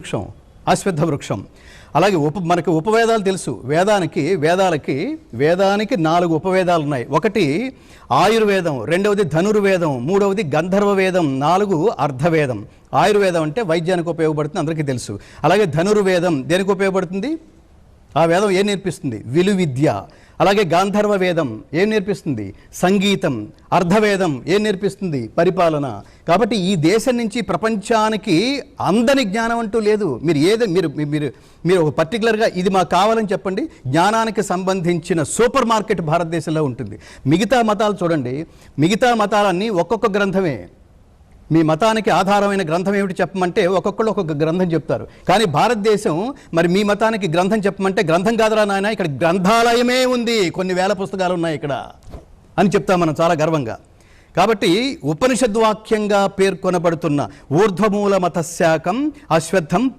వృక్షం? అశ్వత్థ వృక్షం. అలాగే మనకి ఉపవేదాలు తెలుసు. వేదానికి 4 ఉపవేదాలు ఉన్నాయి. ఒకటి ఆయుర్వేదం, రెండవది ధనుర్వేదం, మూడవది గంధర్వ వేదం, 4 అర్ధవేదం. ఆయుర్వేదం అంటే వైద్యానికి ఉపయోగపడుతుంది, అందరికీ తెలుసు. అలాగే ధనుర్వేదం దేనికి ఉపయోగపడుతుంది? ఆ వేదం ఏం నేర్పిస్తుంది? విలువిద్య. అలాగే గాంధర్వ వేదం ఏం నేర్పిస్తుంది? సంగీతం. అర్ధవేదం ఏం నేర్పిస్తుంది? పరిపాలన. కాబట్టి ఈ దేశం నుంచి ప్రపంచానికి అందని జ్ఞానం అంటూ లేదు. మీరు ఒక పర్టికులర్గా ఇది మాకు కావాలని చెప్పండి, జ్ఞానానికి సంబంధించిన సూపర్ మార్కెట్ భారతదేశంలో ఉంటుంది. మిగతా మతాలు చూడండి, మిగతా మతాలన్నీ ఒక్కొక్క గ్రంథమే. మీ మతానికి ఆధారమైన గ్రంథం ఏమిటి చెప్పమంటే ఒక్కొక్కళ్ళు ఒక్కొక్క గ్రంథం చెప్తారు. కానీ భారతదేశం మరి మీ మతానికి గ్రంథం చెప్పమంటే గ్రంథం కాదురా నాయన, ఇక్కడ గ్రంథాలయమే ఉంది, కొన్ని వేల పుస్తకాలు ఉన్నాయి ఇక్కడ అని చెప్తాం మనం చాలా గర్వంగా. కాబట్టి ఉపనిషద్వాక్యంగా పేర్కొనబడుతున్న ఊర్ధ్వమూల మతశాఖం అశ్వత్థం